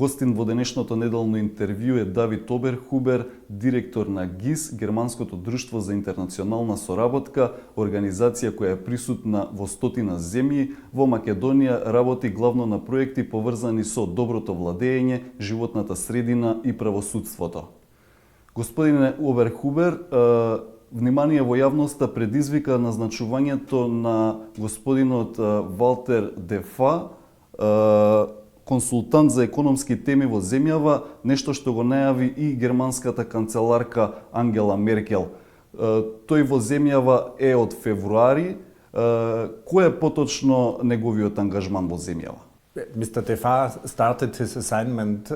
Гостин во денешното неделно интервју е Давид Оберхубер, директор на ГИС, Германското друштво за интернационална соработка, организација која е присутна во стотина земји. Во Македонија работи главно на проекти поврзани со доброто владење, животната средина и правосудството. Господине Оберхубер, внимание во јавноста предизвика назначувањето на господинот Валтер Дефа, консултант за економски теми во земјава, нешто што го најави и германската канцеларка Ангела Меркел. Тој во земјава е од февруари. Кој е поточно неговиот ангажман во земјава? Mr. Defa started his assignment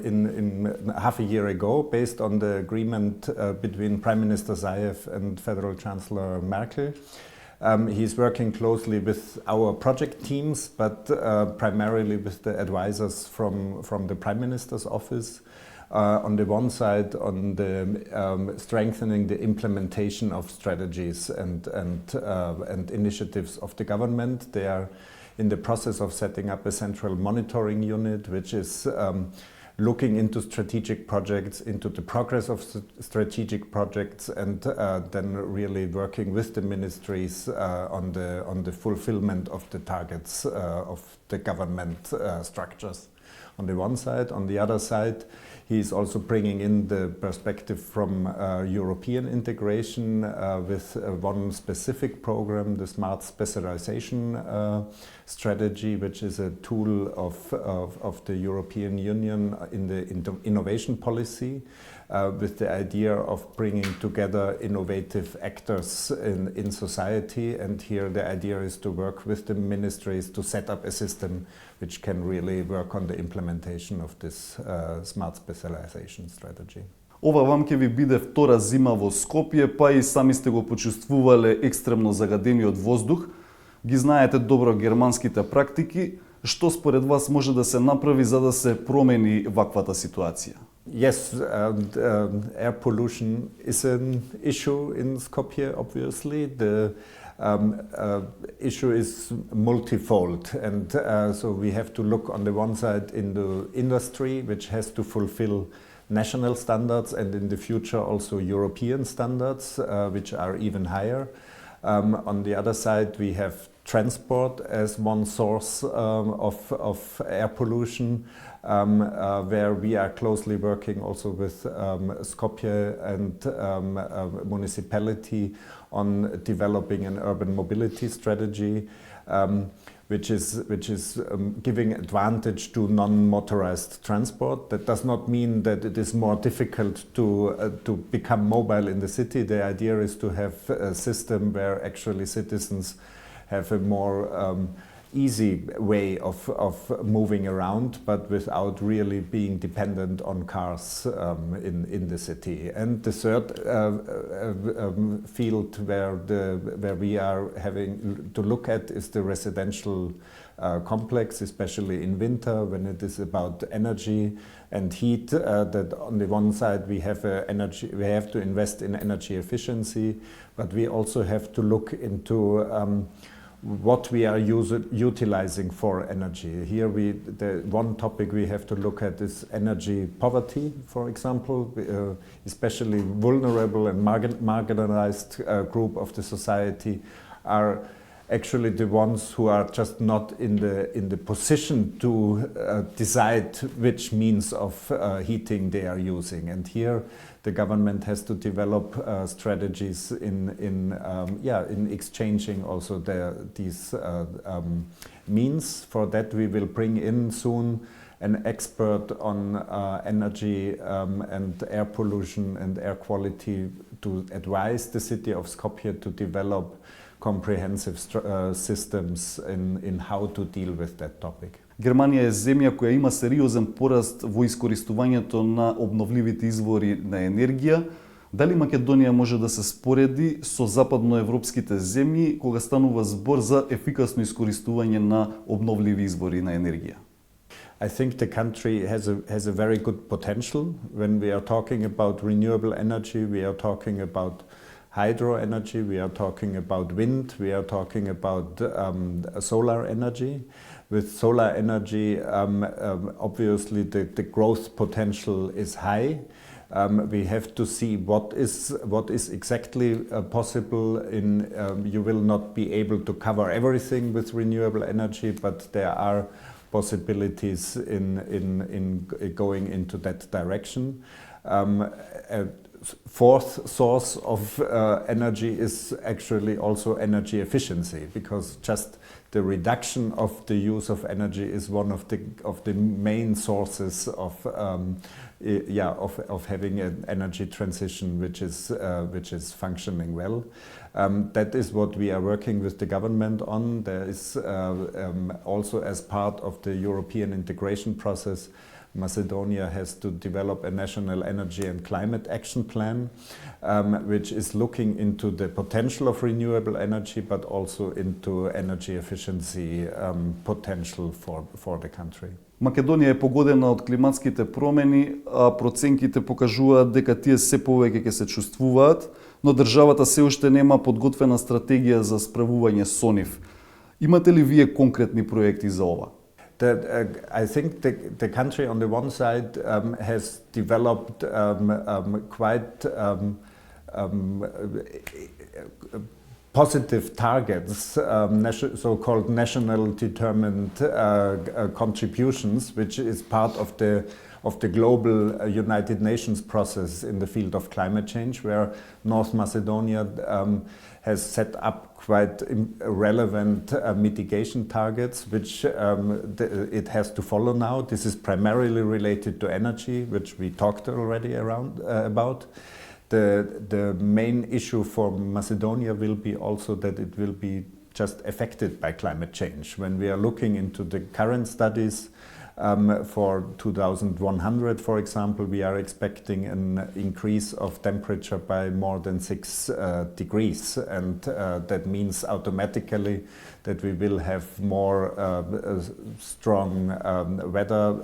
in half a year ago based on the agreement between Prime Minister Zaev and Federal Chancellor Merkel. He's working closely with our project teams, but primarily with the advisors from the Prime Minister's office. On the one side, on the strengthening the implementation of strategies and initiatives of the government. They are in the process of setting up a central monitoring unit, which is looking into strategic projects, into the progress of strategic projects, and then really working with the ministries on the fulfillment of the targets of the government structures. On the one side. On the other side, he's also bringing in the perspective from European integration with one specific program, the Smart Specialization Strategy, which is a tool of the European Union in the innovation policy, with the idea of bringing together innovative actors in society. And here the idea is to work with the ministries to set up a system which can really work on the implementation of this Smart Specialization Strategy. Ова вам ќе ви биде втора зима во Скопје, па и сами сте го почувствувале екстремно загадениот воздух. Ги знаете добро германските практики. Што според вас може да се направи за да се промени ваквата ситуација? Yes, air pollution is an issue in Skopje, obviously. The issue is multifold, and so we have to look on the one side in the industry, which has to fulfill national standards, and in the future also European standards, which are even higher. On the other side, we have transport as one source of air pollution, where we are closely working also with Skopje and municipality on developing an urban mobility strategy, which is giving advantage to non-motorized transport. That does not mean that it is more difficult to become mobile in the city. The idea is to have a system where actually citizens have a more easy way of moving around, but without really being dependent on cars in the city. And the third field where we are having to look at is the residential complex, especially in winter when it is about energy and heat. That on the one side we have to invest in energy efficiency, but we also have to look into what we are utilizing for energy. Here the one topic we have to look at is energy poverty, for example, especially vulnerable and marginalized group of the society are actually the ones who are just not in the position to decide which means of heating they are using. And here the government has to develop strategies in exchanging also these means. For that we will bring in soon an expert on energy and air pollution and air quality to advise the city of Skopje to develop comprehensive systems in how to deal with that topic. Германија е земја која има сериозен пораст во искористувањето на обновливите извори на енергија. Дали Македонија може да се спореди со западноевропските земји кога станува збор за ефикасно искористување на обновливи извори на енергија? I think the country has a very good potential. When we are talking about renewable energy, we are talking about hydro energy, we are talking about wind, we are talking about solar energy. With solar energy, obviously the growth potential is high. We have to see what is exactly possible. You will not be able to cover everything with renewable energy, but there are possibilities in going into that direction. A fourth source of energy is actually also energy efficiency, because just the reduction of the use of energy is one of the main sources of having an energy transition which is functioning well. That is what we are working with the government on. There is also, as part of the European integration process, Macedonia has to develop a national energy and climate action plan, which is looking into the potential of renewable energy, but also into energy efficiency potential for the country. Македонија е погодена од климатските промени, а проценките покажуваат дека тие се повеќе ќе се чувствуваат, но државата се уште нема подготвена стратегија за справување со нив. Имате ли вие конкретни проекти за ова? I think the country on the one side has developed quite positive targets, so-called national determined contributions, which is part of the global United Nations process in the field of climate change, where North Macedonia has set up quite relevant mitigation targets, which it has to follow now. This is primarily related to energy, which we talked already about. The main issue for Macedonia will be also that it will be just affected by climate change. When we are looking into the current studies, for 2100, for example, we are expecting an increase of temperature by more than 6 degrees, and that means automatically that we will have more strong weather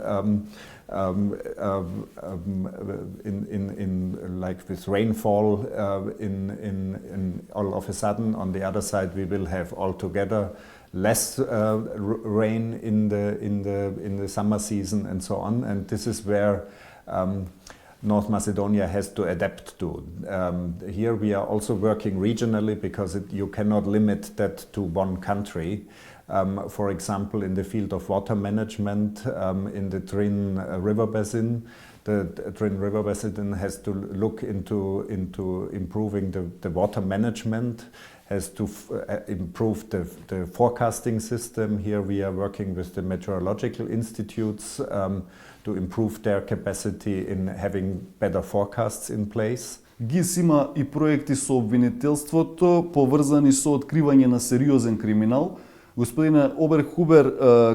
like with rainfall in all of a sudden. On the other side, we will have altogether less rain in the summer season and so on, and this is where North Macedonia has to adapt to. Here we are also working regionally, because you cannot limit that to one country. For example, in the field of water management, in the Drin River Basin, the Drin River Basin has to look into improving the water management, has to improve the forecasting system. Here we are working with the meteorological institutes to improve their capacity in having better forecasts in place. ГИС има и проекти со обвинителството поврзани со откривање на сериозен криминал. Господине Оберхубер,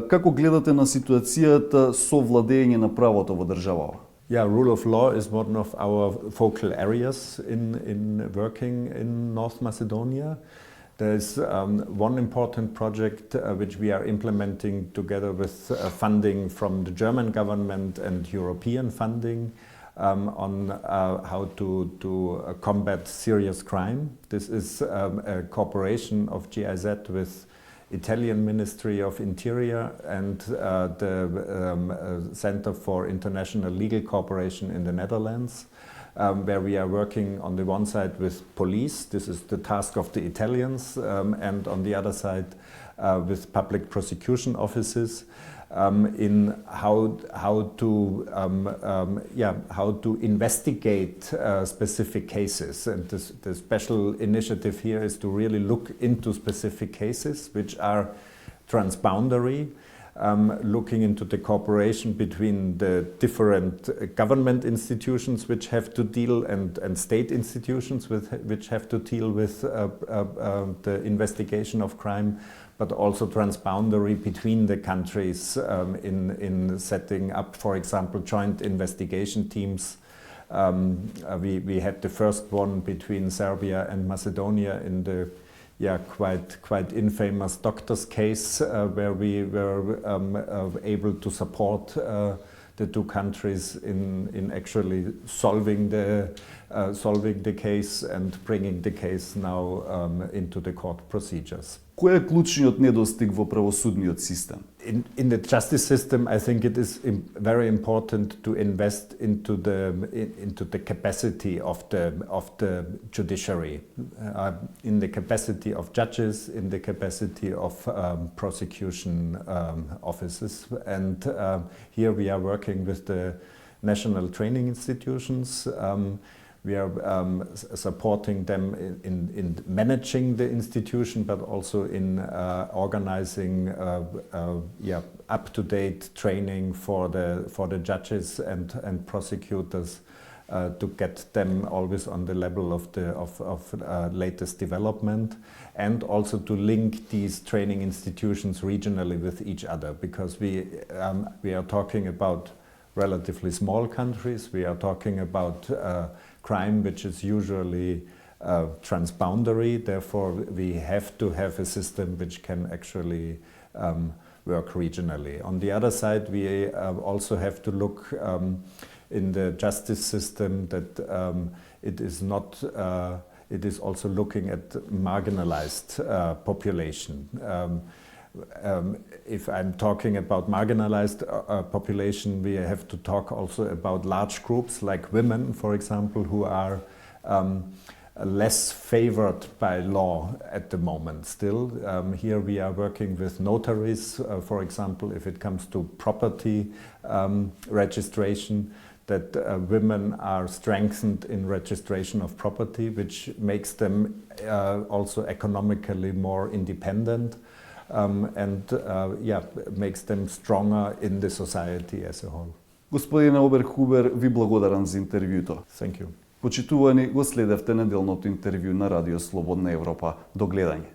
како гледате на ситуацијата со владење на правото во државава? Yeah, rule of law is one of our focal areas in working in North Macedonia. There's one important project which we are implementing together with funding from the German government and European funding on how to combat serious crime. This is a cooperation of GIZ with Italian Ministry of Interior and the Center for International Legal Cooperation in the Netherlands, where we are working on the one side with police. This is the task of the Italians, and on the other side with public prosecution offices in how to investigate specific cases. And the special initiative here is to really look into specific cases which are transboundary, looking into the cooperation between the different government institutions which have to deal and state institutions which have to deal with the investigation of crime, but also transboundary between the countries in setting up, for example, joint investigation teams. We had the first one between Serbia and Macedonia in the quite infamous doctor's case where we were able to support the two countries in actually solving the case and bringing the case now into the court procedures. Кој е клучниот недостиг во правосудниот систем? In the justice system, I think it is very important to invest into the capacity of the judiciary, in the capacity of judges, in the capacity of prosecution offices, and here we are working with the national training institutions. We are supporting them in managing the institution, but also in organizing up-to-date training for the judges and prosecutors to get them always on the level of latest development, and also to link these training institutions regionally with each other, because we are talking about relatively small countries. We are talking about crime which is usually transboundary. Therefore, we have to have a system which can actually work regionally. On the other side, we also have to look in the justice system that it is not. It is also looking at marginalized population. If I'm talking about marginalized population, we have to talk also about large groups like women, for example, who are less favored by law at the moment still. Here we are working with notaries, for example, if it comes to property registration, that women are strengthened in registration of property, which makes them also economically more independent. Makes them stronger in the society as a whole. Господине Оберхубер, ви благодарам за интервјуто. Thank you. Почитувани, го следевте неделното интервју на Радио Слободна Европа. До гледање.